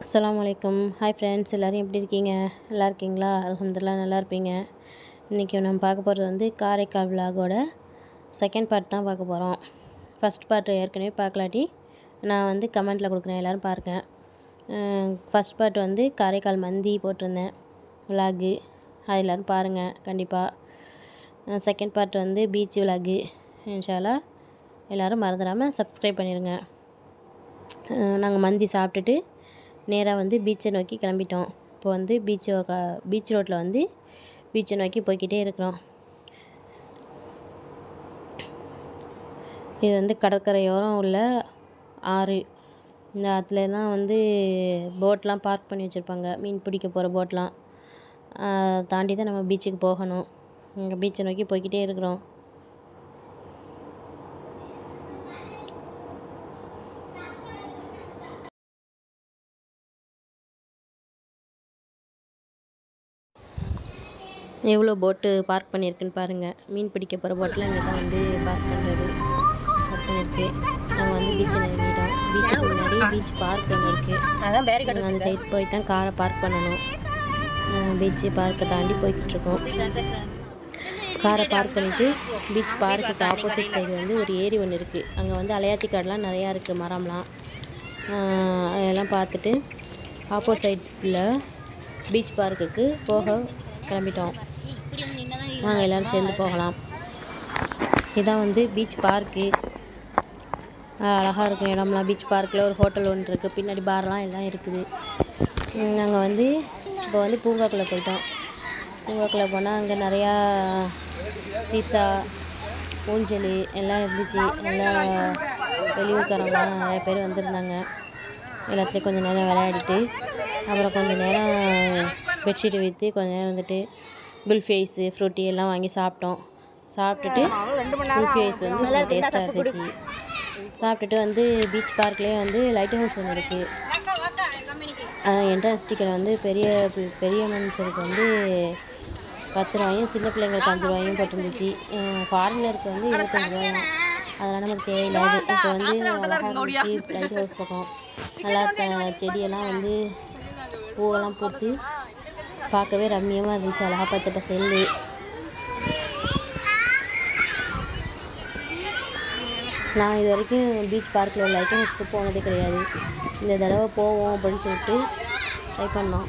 அஸ்ஸலாமு அலைக்கும். Hi friends, எல்லோரும் எப்படி இருக்கீங்க? நல்லா இருக்கீங்களா? அல்ஹம்துலில்லாஹ் நல்லா இருப்பீங்க. இன்றைக்கி நம்ம பார்க்க போகிறது வந்து காரைக்கால் விலாகோட செகண்ட் பார்ட் தான் பார்க்க போகிறோம். ஃபஸ்ட் பார்ட் ஏற்கனவே பார்க்கலாட்டி நான் வந்து கமெண்ட்டில் கொடுக்குறேன், எல்லோரும் பாருங்கள். ஃபஸ்ட் பார்ட் வந்து காரைக்கால் மந்தி போட்டிருந்தேன் விலாகு, அது எல்லோரும் பாருங்கள் கண்டிப்பாக. செகண்ட் பார்ட் வந்து பீச் விலாகு. இன்ஷா அல்லாஹ் எல்லோரும் மறந்துடாமல் சப்ஸ்கிரைப் பண்ணிடுங்க. நாங்கள் மந்தி சாப்பிட்டுட்டு நேராக வந்து பீச்சை நோக்கி கிளம்பிட்டோம். இப்போ வந்து பீச் ரோட்டில் வந்து பீச்சை நோக்கி போய்கிட்டே இருக்கிறோம். இது வந்து கடற்கரையோரம் உள்ள ஆறு. இந்த ஆற்றுல தான் வந்து போட்லாம் பார்க் பண்ணி வச்சுருப்பாங்க, மீன் பிடிக்க போகிற போட்லாம். தாண்டி தான் நம்ம பீச்சுக்கு போகணும். இங்கே பீச்சை நோக்கி போய்கிட்டே இருக்கிறோம். எவ்வளோ போட்டு பார்க் பண்ணியிருக்குன்னு பாருங்கள். மீன் பிடிக்க போகிற போட்டில் இங்கே தான் வந்து பார்க் பண்ணியிருக்கு. நாங்கள் வந்து பீச்சில் இறங்கிட்டோம். பீச்சுக்கு முன்னாடி பீச் பார்க் ஒன்று இருக்குது. அந்த சைட் போய் தான் காரை பார்க் பண்ணணும். பீச்சு பார்க்கை தாண்டி போய்கிட்ருக்கோம். காரை பார்க் பண்ணிவிட்டு பீச் பார்க்குக்கு ஆப்போசிட் சைடு வந்து ஒரு ஏரி ஒன்று இருக்குது. அங்கே வந்து அலையாத்தி காடெலாம் நிறையா இருக்குது, மரம்லாம். அதெல்லாம் பார்த்துட்டு ஆப்போசைட்டில் பீச் பார்க்குக்கு போக கிளம்பிட்டோம். நாங்கள் எல்லோரும் சேர்ந்து போகலாம். இதான் வந்து பீச் பார்க்கு. அழகாக இருக்கும் இடம்லாம். பீச் பார்க்கில் ஒரு ஹோட்டல் ஒன்று இருக்குது, பின்னாடி பார்லாம் எல்லாம் இருக்குது. நாங்கள் வந்து இப்போ வந்து பூங்காக்குள்ளே போயிட்டோம். பூங்காக்குள்ளே போனால் அங்கே நிறையா சீசா, ஊஞ்சல் எல்லாம் இருந்துச்சு. எல்லாம் வெளியூர்காரங்களாம் நிறையா பேர் வந்திருந்தாங்க. எல்லாத்துலேயும் கொஞ்சம் நேரம் விளையாடிட்டு அப்புறம் கொஞ்சம் நேரம் பெட்ஷீட்டு விற்று கொஞ்சம் நேரம் வந்துட்டு குல்ஃபி ஐஸு, ஃப்ரூட்டி எல்லாம் வாங்கி சாப்பிட்டோம். சாப்பிட்டுட்டு குல்ஃபி ஐஸ் வந்து ரொம்ப டேஸ்ட்டாக இருந்துச்சு. சாப்பிட்டுட்டு வந்து பீச் பார்க்லேயே வந்து லைட் ஹவுஸ் ஒன்று இருக்குது. என்ட்ரன்ஸ் டிக்கெட் வந்து பெரிய மனுஷருக்கு வந்து 10 ரூபாயும், சின்ன பிள்ளைங்களுக்கு 5 ரூபாயும் போட்டிருந்துச்சு. ஃபாரினருக்கு வந்து 25 ரூபாயும். அதெல்லாம் நமக்கு தேவையில்லாது. இப்போ வந்து அழகாக இருந்துச்சு லைட் ஹவுஸ் பக்கம். நல்லா செடியெல்லாம் வந்து பூவெல்லாம் பூத்து பார்க்கவே ரம்மியமாக இருந்துச்சு. அழகாக பச்சை பசேல்னு. நான் இது வரைக்கும் பீச் பார்க்கில் உள்ள லைட் ஹவுஸ்க்கு போனதே கிடையாது. இந்த தடவை போவோம் அப்படின்னு சொல்லிட்டு ட்ரை பண்ணோம்.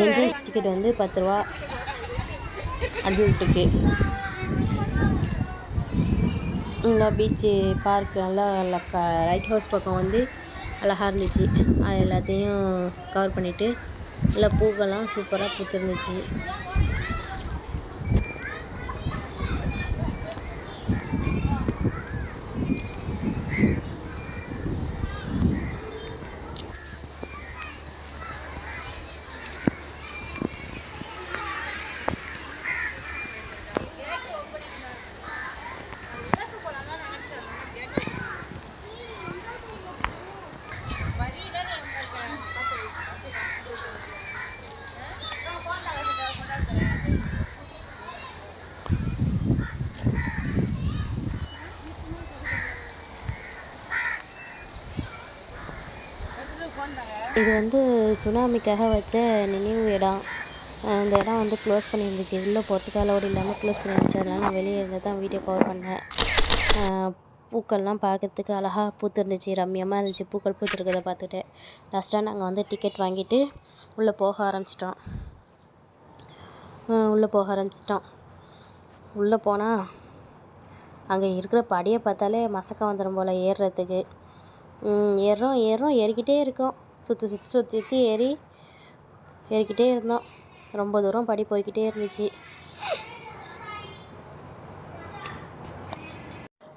என்ட்ரன்ஸ் டிக்கெட் வந்து 10 ரூபா அடல்ட்டுக்கு. இந்த பீச்சு பார்க் நல்லா லைட் ஹவுஸ் பக்கம் வந்து அழகாக இருந்துச்சு. அது எல்லாத்தையும் கவர் பண்ணிவிட்டு நல்லா பூக்கெல்லாம் சூப்பராக பூத்துருந்துச்சு. இது வந்து சுனாமிக்காக வச்ச நினைவு இடம். அந்த இடம் வந்து க்ளோஸ் பண்ணியிருந்துச்சு. உள்ளே போகிறதுக்கு அலோடு இல்லாமல் க்ளோஸ் பண்ணியிருந்துச்சு. அதனால் நான் வெளியே இருந்து தான் வீடியோ கவர் பண்ணேன். பூக்கள்லாம் பார்க்கறதுக்கு அழகாக பூத்துருந்துச்சு, ரம்மியமாக இருந்துச்சு. பூக்கள் பூத்துருக்கிறத பார்த்துட்டு லாஸ்ட்டாக நாங்கள் வந்து டிக்கெட் வாங்கிட்டு உள்ளே போக ஆரம்பிச்சிட்டோம். உள்ளே போனால் அங்கே இருக்கிற படியை பார்த்தாலே மசக்கம் வந்துடும் போல் ஏறுறதுக்கு. ஏறிக்கிட்டே இருக்கோம். சுற்றி ஏறிக்கிட்டே இருந்தோம். ரொம்ப தூரம் படி போய்கிட்டே இருந்துச்சு.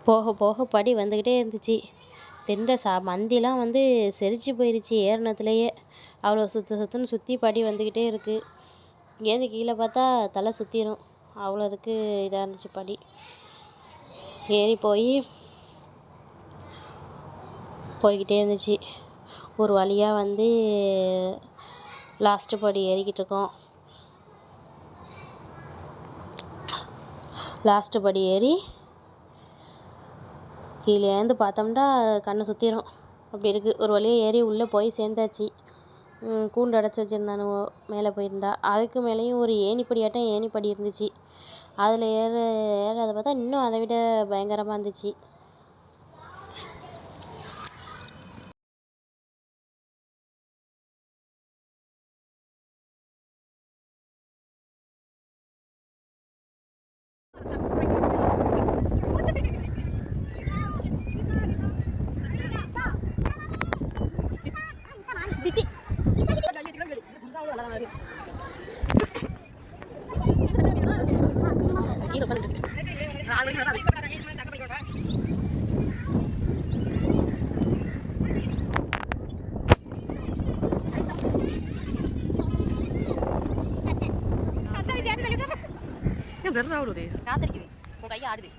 போக போக படி வந்துக்கிட்டே இருந்துச்சு. மந்திலாம் வந்து செரிச்சு போயிடுச்சு ஏறினத்துலேயே. அவ்வளோ சுற்றுன்னு சுற்றி படி வந்துக்கிட்டே இருக்குது. இங்கேருந்து கீழே பார்த்தா தலை சுற்றிடும், அவ்வளோ இதுக்கு இதாக இருந்துச்சு படி. ஏறி போய்கிட்டே இருந்துச்சு. ஒரு வழியாக வந்து லாஸ்ட்டு படி ஏறிக்கிட்டு இருக்கோம். லாஸ்ட்டு படி ஏறி கீழேந்து பார்த்தோம்னா கண்ணை சுற்றிடும். அப்படி இருக்குது. ஒரு வழியாக ஏறி உள்ளே போய் சேர்ந்தாச்சு. கூண்டு அடைச்சி வச்சுருந்தானுவோ மேலே போயிருந்தா. அதுக்கு மேலேயும் ஒரு ஏணிப்படியாட்டம் ஏணிப்படி இருந்துச்சு. அதில் ஏறதை பார்த்தா இன்னும் அதை விட பயங்கரமாக இருந்துச்சு. காத்திருக்குது உன் கையை ஆடுது.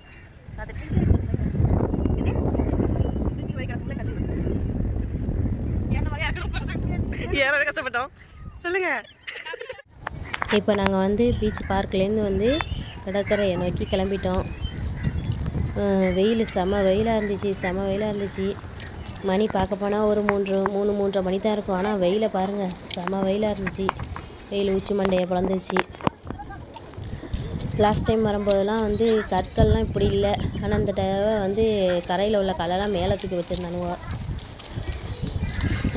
கஷ்டப்பட்டோம் சொல்லுங்க. இப்போ நாங்கள் வந்து பீச் பார்க்லேருந்து வந்து கடற்கரையை நோக்கி கிளம்பிட்டோம். வெயில் செம வெயிலாக இருந்துச்சு. மணி பார்க்க போனால் ஒரு 3:30 மணி தான் இருக்கும். ஆனால் வெயிலை பாருங்கள், செம வெயிலாக இருந்துச்சு. வெயில் உச்சி மண்டையை பிளந்துச்சு. லாஸ்ட் டைம் வரும்போதெல்லாம் வந்து கற்கள்லாம் இப்படி இல்லை. ஆனால் இந்த தடவை வந்து கரையில் உள்ள கல்லெல்லாம் மேலே தூக்கி வச்சுருந்தானுவோ.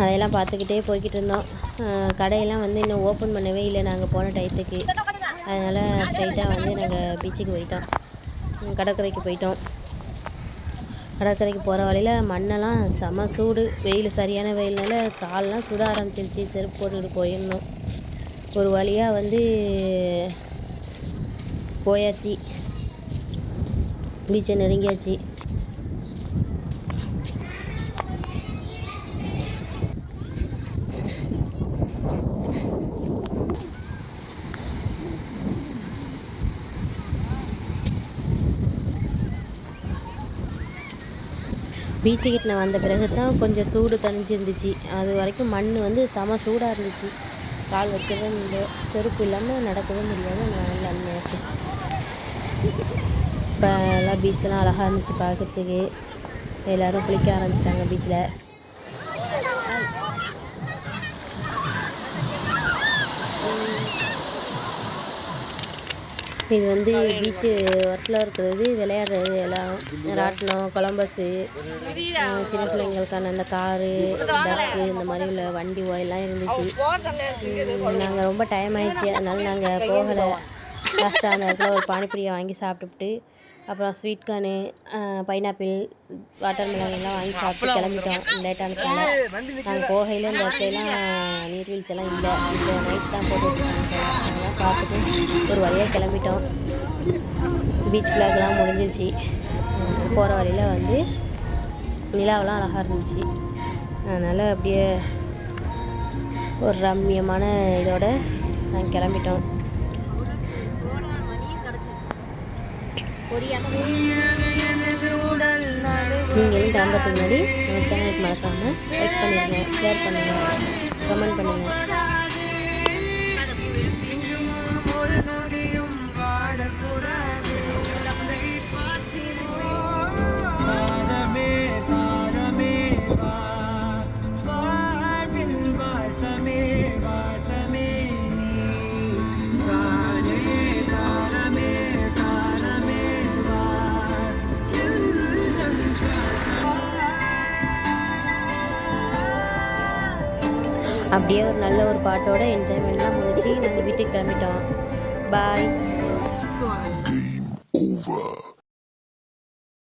அதையெல்லாம் பார்த்துக்கிட்டே போய்கிட்டு இருந்தோம். கடையெல்லாம் வந்து இன்னும் ஓப்பன் பண்ணவே இல்லை நாங்கள் போன டயத்துக்கு. அதனால் ஸ்ட்ரைட்டாக வந்து நாங்கள் பீச்சுக்கு போயிட்டோம். கடற்கரைக்கு போயிட்டோம். கடற்கரைக்கு போகிற வழியில் மண்ணெல்லாம் செம சூடு. வெயில் சரியான வெயில்னால காலெலாம் சுட ஆரம்பிச்சிருச்சு. செருப்பு போட்டுக்கிட்டு போயிருந்தோம். ஒரு வழியாக வந்து போயாச்சு, பீச்சை நெருங்கியாச்சு. பீச்சுக்கிட்ட நான் வந்த பிறகு தான் கொஞ்சம் சூடு தணிஞ்சிருந்துச்சு. அது வரைக்கும் மண் வந்து செம சூடாக இருந்துச்சு. கால் வைக்கவே முடியல, செருப்பு இல்லாமல் நடக்கவே முடியாது. நான் அந்த நேரத்துக்கு இப்போ எல்லாம் பீச்செல்லாம் அழகாக இருந்துச்சு பார்க்கறதுக்கு. எல்லோரும் குளிக்க ஆரம்பிச்சிட்டாங்க பீச்சில். இது வந்து பீச்சு ஒர்க்கில் இருக்கிறது, விளையாடுறது எல்லாம் ராட்டினம், கொலம்பஸ்ஸு, சின்ன பிள்ளைங்களுக்கான அந்த காரு, டக்கு இந்த மாதிரி உள்ள வண்டி எல்லாம் இருந்துச்சு. நாங்கள் ரொம்ப டைம் ஆயிடுச்சு, அதனால நாங்கள் போகலை. லாஸ்ட்டாக அந்த இடத்துல ஒரு பானிபூரியை வாங்கி சாப்பிட்டுவிட்டு அப்புறம் ஸ்வீட் கார்னு, பைனாப்பிள், வாட்டர் மெலன் எல்லாம் வாங்கி சாப்பிட்டு கிளம்பிட்டோம். லேட்டானதுனால நாங்கள் போகையில் இந்த இடத்துலலாம் நீர்வீழ்ச்சியெல்லாம் இல்லை. இந்த நைட் தான் போட்டுருக்காங்க. அதெல்லாம் பார்த்துட்டு ஒரு வழியாக கிளம்பிட்டோம். பீச் பிளாக்லாம் முடிஞ்சிருச்சு. போகிற வழியில் வந்து நிலாவெல்லாம் அழகாக இருந்துச்சு. அதனால் அப்படியே ஒரு ரம்மியமான இதோட நாங்கள் கிளம்பிட்டோம். நீங்களும் கிளம்புறதுக்கு முன்னாடி நம்ம சேனலுக்கு மறக்காமல் லைக் பண்ணிடுங்க, ஷேர் பண்ணுங்கள், கமெண்ட் பண்ணுங்கள். அப்படியே ஒரு நல்ல ஒரு பாட்டோட என்ஜாய்மெண்ட்லாம் முடிச்சு நாங்கள் வீட்டுக்கு கிளம்பிட்டோம். பாய்.